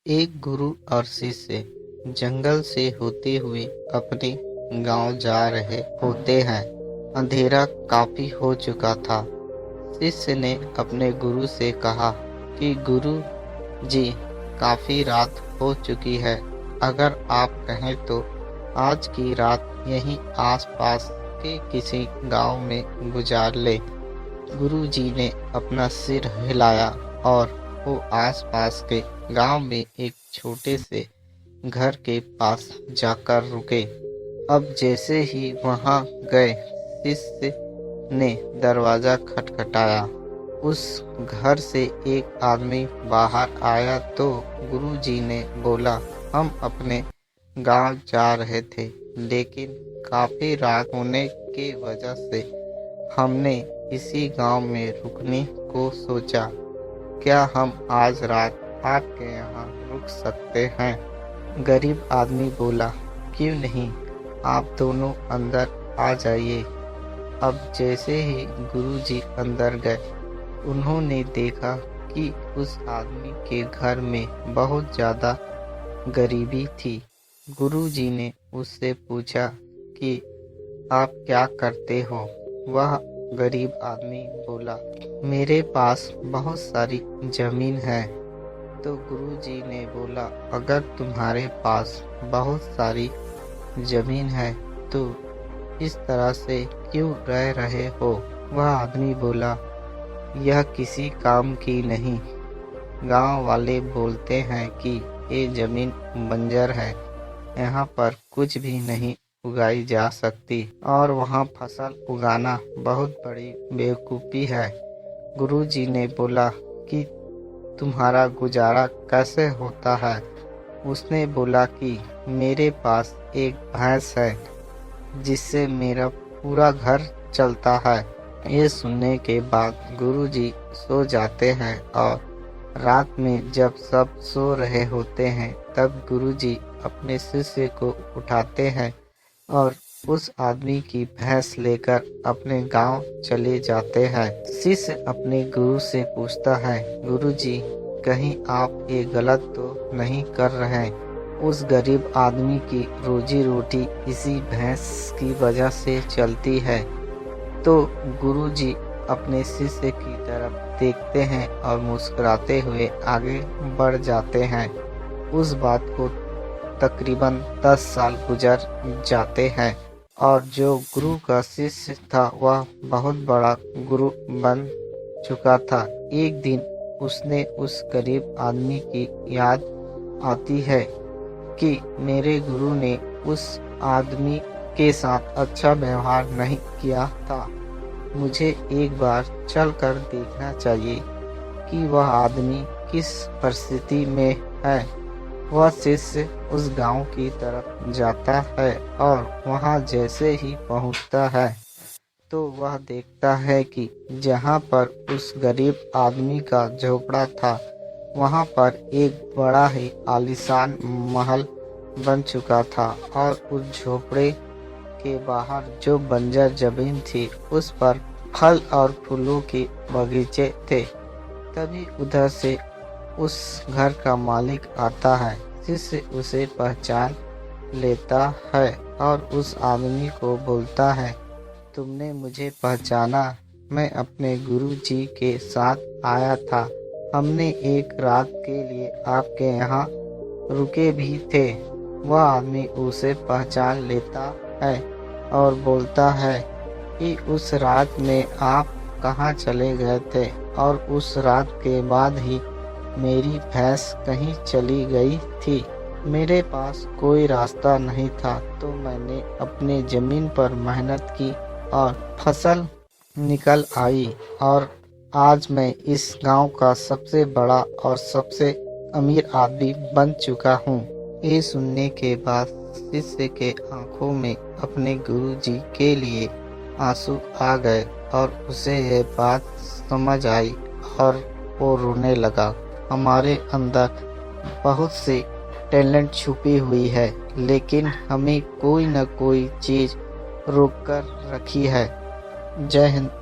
एक गुरु और शिष्य जंगल से होते हुए अपने गांव जा रहे होते हैं। अंधेरा काफी हो चुका था। शिष्य ने अपने गुरु से कहा कि गुरु जी, काफी रात हो चुकी है। अगर आप कहें तो आज की रात यहीं आसपास के किसी गांव में गुजार ले। गुरु जी ने अपना सिर हिलाया और वो आसपास के गांव में एक छोटे से घर के पास जाकर रुके। अब जैसे ही वहां गए, शिष्य ने दरवाजा खटखटाया। उस घर से एक आदमी बाहर आया तो गुरुजी ने बोला, हम अपने गांव जा रहे थे, लेकिन काफी रात होने के वजह से हमने इसी गांव में रुकने को सोचा। क्या हम आज रात आपके यहाँ रुक सकते हैं? गरीब आदमी बोला, क्यों नहीं, आप दोनों अंदर आ जाइए। अब जैसे ही गुरुजी अंदर गए, उन्होंने देखा कि उस आदमी के घर में बहुत ज़्यादा गरीबी थी। गुरुजी ने उससे पूछा कि आप क्या करते हो? वह गरीब आदमी बोला, मेरे पास बहुत सारी जमीन है। तो गुरुजी ने बोला, अगर तुम्हारे पास बहुत सारी जमीन है तो इस तरह से क्यों रह रहे हो? वह आदमी बोला, यह किसी काम की नहीं। गांव वाले बोलते हैं कि ये जमीन बंजर है, यहाँ पर कुछ भी नहीं उगाई जा सकती और वहाँ फसल उगाना बहुत बड़ी बेवकूफ़ी है। गुरुजी ने बोला कि तुम्हारा गुजारा कैसे होता है? उसने बोला कि मेरे पास एक भैंस है जिससे मेरा पूरा घर चलता है। ये सुनने के बाद गुरुजी सो जाते हैं और रात में जब सब सो रहे होते हैं तब गुरुजी अपने शिष्य को उठाते हैं और उस आदमी की भैंस लेकर अपने गांव चले जाते हैं। शिष्य अपने गुरु से पूछता है, गुरुजी, कहीं आप ये गलत तो नहीं कर रहे? उस गरीब आदमी की रोजी रोटी इसी भैंस की वजह से चलती है। तो गुरुजी अपने शिष्य की तरफ देखते हैं और मुस्कुराते हुए आगे बढ़ जाते हैं। उस बात को तकरीबन 10 साल गुजर जाते हैं और जो गुरु का शिष्य था वह बहुत बड़ा गुरु बन चुका था। एक दिन उसने उस गरीब आदमी की याद आती है कि मेरे गुरु ने उस आदमी के साथ अच्छा व्यवहार नहीं किया था। मुझे एक बार चलकर देखना चाहिए कि वह आदमी किस परिस्थिति में है। वह शिष्य उस गांव की तरफ जाता है और वहां जैसे ही पहुंचता है तो वह देखता है कि जहां पर उस गरीब आदमी का झोपड़ा था, वहां पर एक बड़ा ही आलीशान महल बन चुका था और उस झोपड़े के बाहर जो बंजर जमीन थी उस पर फल और फूलों के बगीचे थे। तभी उधर से उस घर का मालिक आता है। शिष्य उसे पहचान लेता है और उस आदमी को बोलता है, तुमने मुझे पहचाना? मैं अपने गुरु जी के साथ आया था। हमने एक रात के लिए आपके यहाँ रुके भी थे। वह आदमी उसे पहचान लेता है और बोलता है कि उस रात में आप कहाँ चले गए थे और उस रात के बाद ही मेरी भैंस कहीं चली गई थी। मेरे पास कोई रास्ता नहीं था तो मैंने अपने ज़मीन पर मेहनत की और फसल निकल आई और आज मैं इस गांव का सबसे बड़ा और सबसे अमीर आदमी बन चुका हूँ। ये सुनने के बाद शिष्य के आंखों में अपने गुरुजी के लिए आंसू आ गए और उसे ये बात समझ आई और वो रोने लगा। हमारे अंदर बहुत सी टैलेंट छुपी हुई है, लेकिन हमें कोई न कोई चीज़ रोक कर रखी है। जय हिंद।